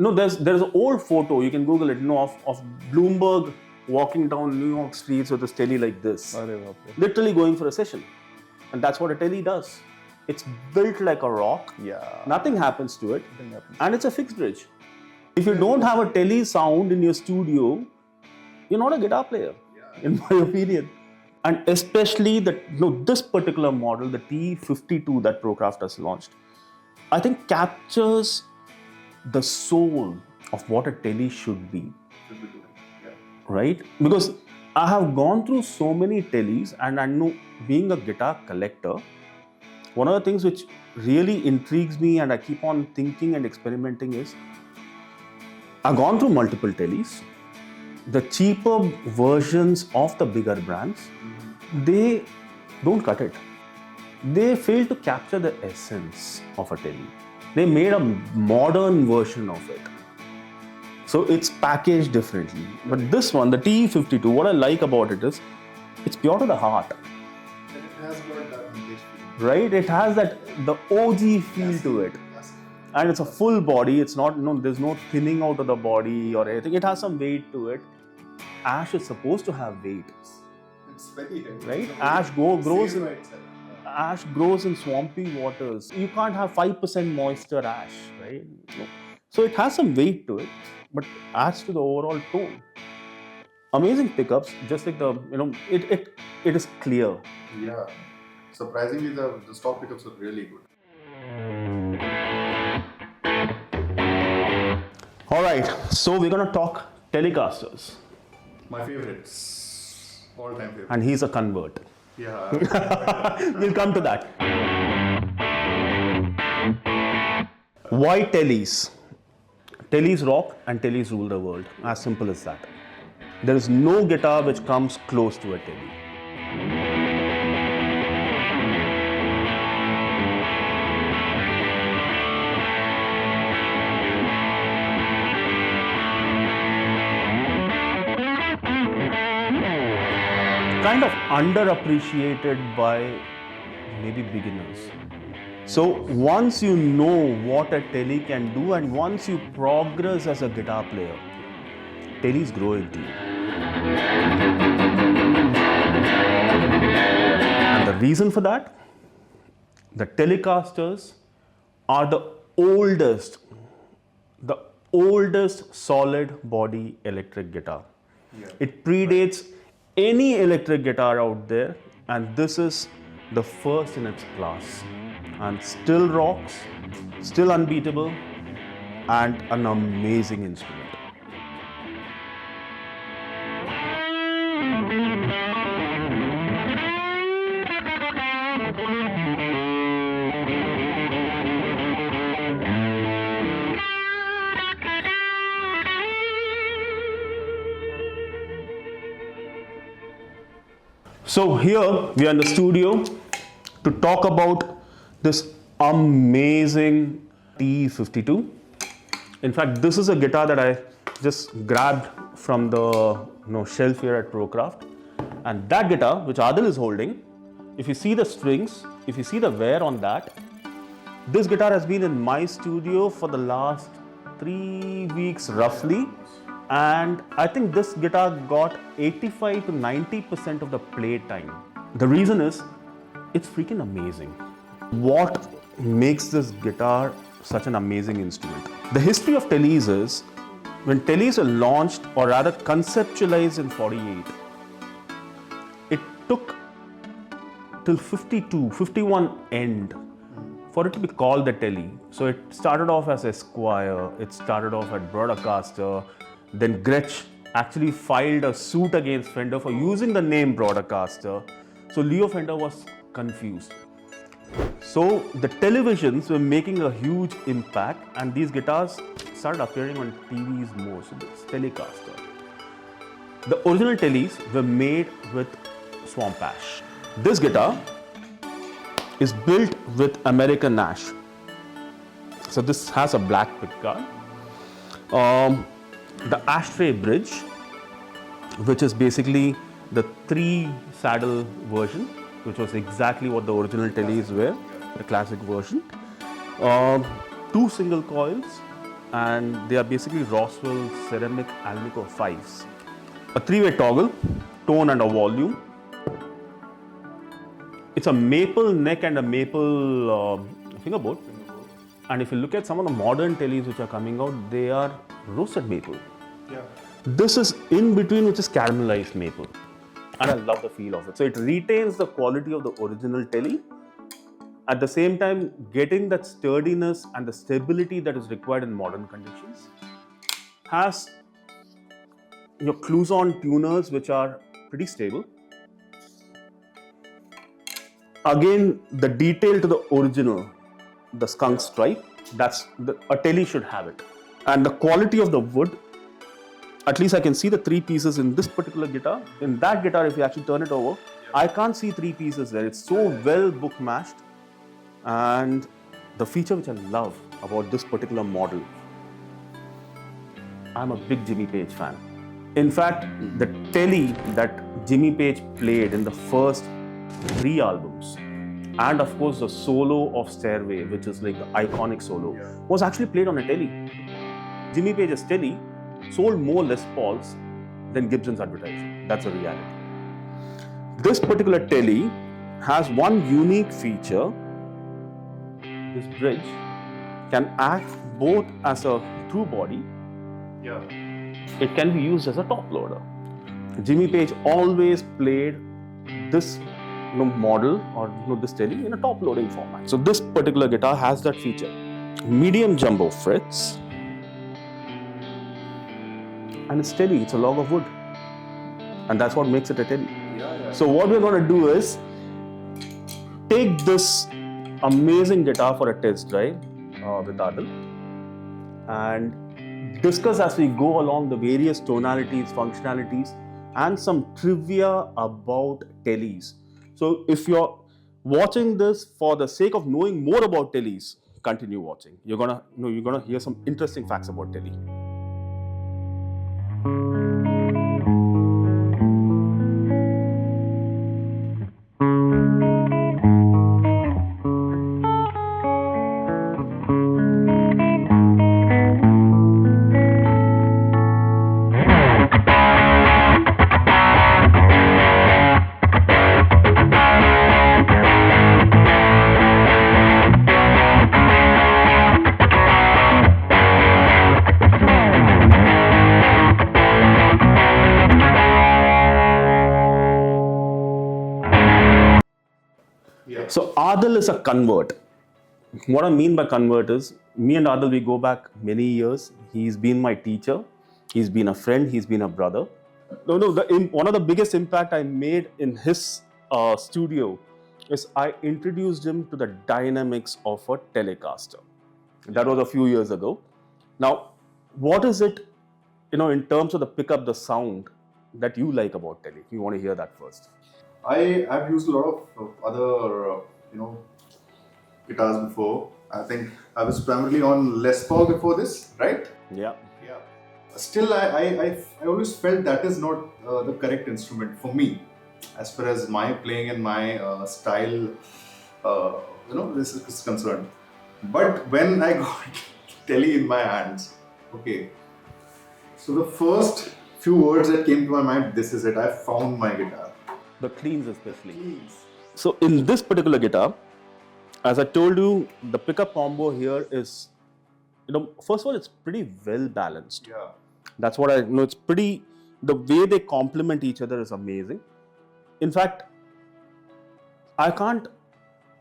No, there's an old photo, you can Google it, of Bloomberg walking down New York streets with a Tele like this. Literally going for a session. And that's what a Tele does. It's built like a rock. Yeah. Nothing happens to it. And it's a fixed bridge. If you don't have a Tele sound in your studio, you're not a guitar player, in my opinion. And especially this particular model, the TE52 that Procraft has launched, I think captures the soul of what a Tele should be. Right? Because I have gone through so many Teles, and I know, being a guitar collector, one of the things which really intrigues me and I keep on thinking and experimenting is, I've gone through multiple Teles. The cheaper versions of the bigger brands, they don't cut it. They fail to capture the essence of a Tele. They made a modern version of it. So it's packaged differently. But this one, the TE52, what I like about it is, it's pure to the heart. And it has got that English feel. Right? It has the OG feel to it. And it's a full body. It's not, there's no thinning out of the body or anything. It has some weight to it. Ash is supposed to have weight. It's very heavy. Right? Ash grows in swampy waters. You can't have 5% moisture ash, right? No. So it has some weight to it, but adds to the overall tone. Amazing pickups, just like it is clear. Yeah. Surprisingly, the stock pickups are really good. Alright, so we're going to talk Telecasters. My favorites. All-time favorites. And he's a convert. Yeah. We'll come to that. Why Teles? Teles rock and Teles rule the world. As simple as that. There is no guitar which comes close to a Tele. Kind of underappreciated by maybe beginners. So once you know what a Tele can do, and once you progress as a guitar player, Tele's grow into you. And the reason for that, the Telecasters are the oldest solid body electric guitar. Yeah. It predates any electric guitar out there, and this is the first in its class, and still rocks, still unbeatable, and an amazing instrument. So here we are in the studio to talk about this amazing TE52. In fact, this is a guitar that I just grabbed from the shelf here at Procraft. And that guitar, which Adil is holding, if you see the strings, if you see the wear on that, this guitar has been in my studio for the last 3 weeks roughly. And I think this guitar got 85 to 90% of the play time. The reason is, it's freaking amazing. What makes this guitar such an amazing instrument? The history of Teles is, when Teles were launched, or rather conceptualized in 48, it took till 51 end for it to be called the Tele. So it started off as Esquire, it started off at Broadcaster. Then Gretsch actually filed a suit against Fender for using the name Broadcaster. So Leo Fender was confused. So the televisions were making a huge impact, and these guitars started appearing on TVs more. So it's Telecaster. The original Teles were made with swamp ash. This guitar is built with American ash. So this has a black pickguard. The ashtray bridge, which is basically the 3-saddle version, which was exactly what the original Teles were, the classic version. 2 single coils, and they are basically Roswell ceramic Alnico 5s. A three-way toggle, tone and a volume. It's a maple neck and a maple fingerboard. And if you look at some of the modern teles which are coming out, they are roasted maple. Yeah. This is in between, which is caramelized maple. And I love the feel of it. So it retains the quality of the original tele. At the same time, getting that sturdiness and the stability that is required in modern conditions. Has your Cluson tuners, which are pretty stable. Again, the detail to the original, the skunk stripe, a tele should have it. And the quality of the wood, at least I can see the three pieces in this particular guitar. In that guitar, if you actually turn it over, I can't see three pieces there. It's so well book matched. And the feature which I love about this particular model, I'm a big Jimmy Page fan. In fact, the tele that Jimmy Page played in the first 3 albums, and of course the solo of Stairway, which is like the iconic solo, was actually played on a tele. Jimmy Page's tele sold more Les Pauls than Gibson's advertising. That's a reality. This particular tele has one unique feature. This bridge can act both as a through body. Yeah. It can be used as a top loader. Jimmy Page always played this model or this tele in a top loading format. So this particular guitar has that feature. Medium jumbo frets. And it's tele, it's a log of wood. And that's what makes it a tele. Yeah. So what we're going to do is take this amazing guitar for a test drive with Adil and discuss as we go along the various tonalities, functionalities, and some trivia about teles. So if you're watching this for the sake of knowing more about teles, continue watching. You're gonna hear some interesting facts about tele. So Adil is a convert. What I mean by convert is, me and Adil, we go back many years. He's been my teacher. He's been a friend. He's been a brother. One of the biggest impact I made in his studio is I introduced him to the dynamics of a Telecaster. That was a few years ago. Now, what is it, in terms of the pickup, the sound that you like about tele? You want to hear that first? I've used a lot of other guitars before. I think I was primarily on Les Paul before this, right? Yeah. Still, I always felt that is not the correct instrument for me, as far as my playing and my style, this is concerned. But when I got tele in my hands, okay. So the first few words that came to my mind, this is it. I found my guitar. The cleans especially. So in this particular guitar, as I told you, the pickup combo here is, first of all, it's pretty well balanced. Yeah. That's what I know. It's pretty, the way they complement each other is amazing. In fact, I can't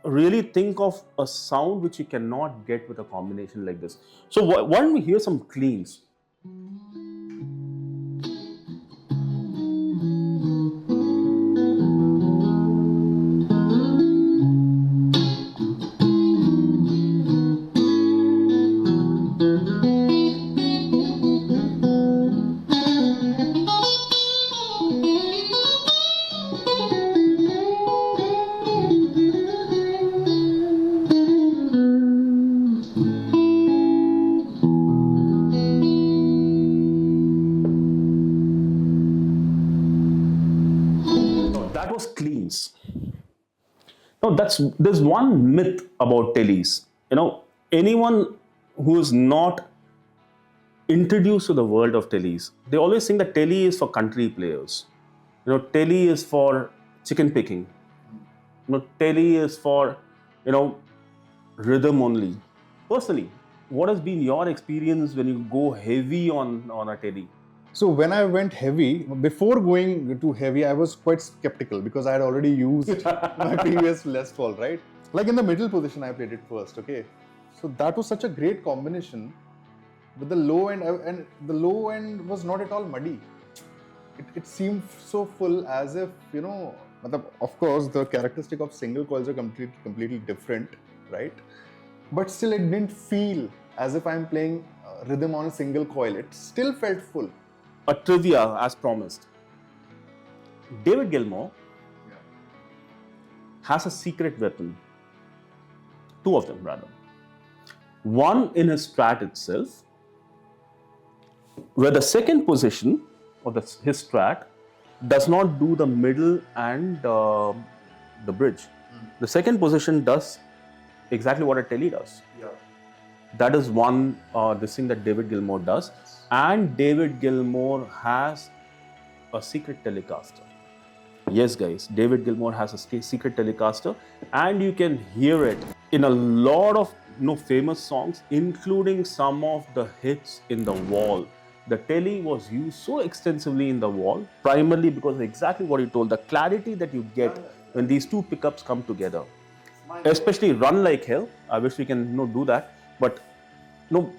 really think of a sound which you cannot get with a combination like this. So why don't we hear some cleans? Cleans. No, there's one myth about teles. Anyone who is not introduced to the world of teles, they always think that tele is for country players. Tele is for chicken picking. Tele is for, rhythm only. Personally, what has been your experience when you go heavy on a tele? So when I went heavy, before going too heavy, I was quite skeptical because I had already used my previous Les Paul, right? Like in the middle position, I played it first, okay? So that was such a great combination with the low end, and the low end was not at all muddy. It seemed so full, as if, of course, the characteristic of single coils are completely different, right? But still, it didn't feel as if I'm playing rhythm on a single coil. It still felt full. A trivia as promised. David Gilmour has a secret weapon. Two of them, rather. One in his Strat itself, where the second position of his Strat does not do the middle and the bridge. The second position does exactly what a tele does. That is one this thing that David Gilmour does. And David Gilmour has a secret Telecaster. Yes, guys, David Gilmour has a secret Telecaster, and you can hear it in a lot of famous songs, including some of the hits in The Wall. The tele was used so extensively in The Wall, primarily because of exactly what you told, the clarity that you get when these two pickups come together. Especially Run Like Hell. I wish we can do that, but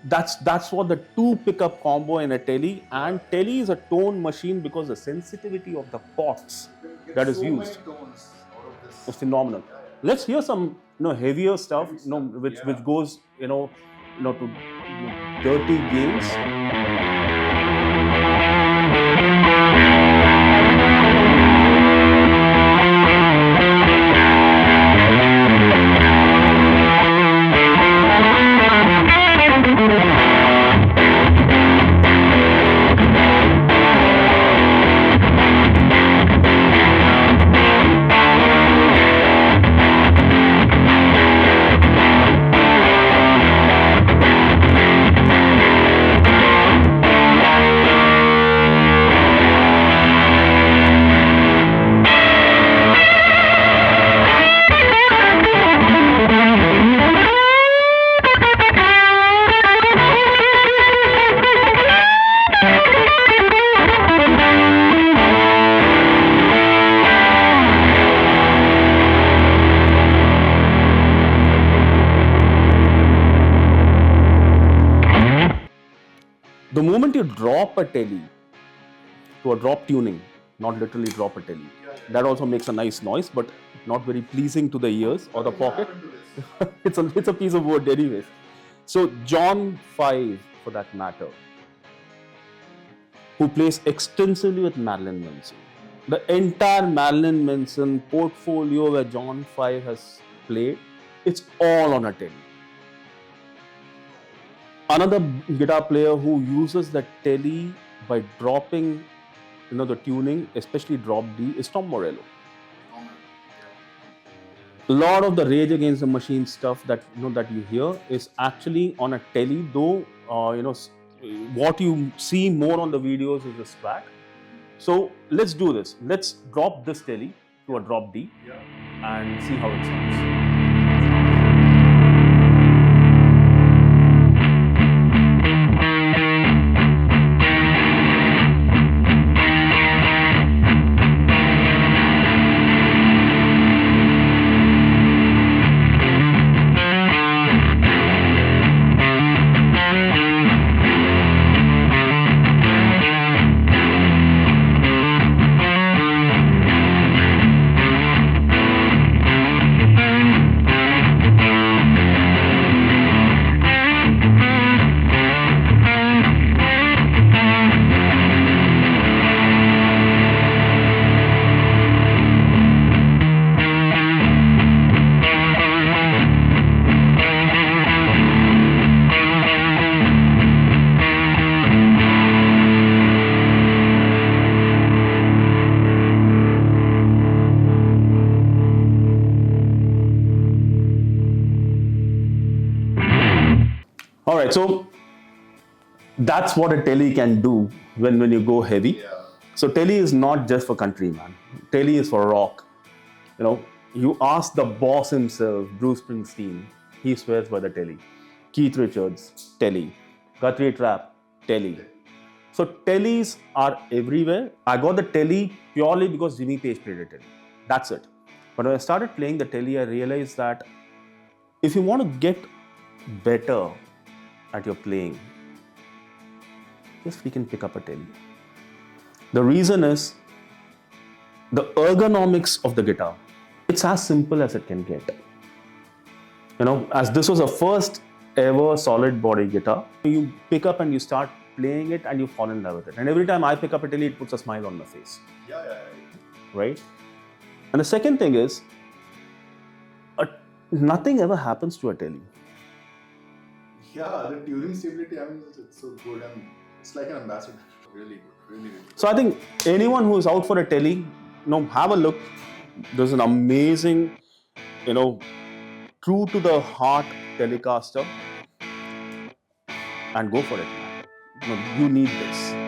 that's what the two pickup combo in a tele, and tele is a tone machine because the sensitivity of the pots that is used is phenomenal. Let's hear some heavier stuff, which goes to dirty games. The moment you drop a tele to a drop tuning, not literally drop a tele, that also makes a nice noise, but not very pleasing to the ears or the pocket. It's a piece of wood anyways. So John 5, for that matter, who plays extensively with Marilyn Manson. The entire Marilyn Manson portfolio where John 5 has played, it's all on a tele. Another guitar player who uses the tele by dropping, the tuning, especially drop D, is Tom Morello. A lot of the Rage Against the Machine stuff that that you hear is actually on a tele, though what you see more on the videos is the Strat. So let's do this. Let's drop this tele to a drop D and see how it sounds. All right, so that's what a tele can do when you go heavy. Yeah. So tele is not just for country, man. Tele is for rock. You know, you ask the boss himself, Bruce Springsteen, he swears by the tele. Keith Richards, tele. Guthrie Trapp, tele. So teles are everywhere. I got the tele purely because Jimmy Page played a tele. That's it. But when I started playing the tele, I realized that if you want to get better at your playing, just freaking pick up a tele. The reason is the ergonomics of the guitar. It's as simple as it can get. You know, as this was a first ever solid body guitar, you pick up and you start playing it and you fall in love with it. And every time I pick up a tele, it puts a smile on my face. Yeah. Right? And the second thing is, nothing ever happens to a tele. Yeah, the tuning stability, I mean, it's so good, and it's like an ambassador. Really good, really good. So I think anyone who is out for a tele, you know, have a look. There's an amazing, you know, true to the heart Telecaster, and go for it, man. You know, you need this.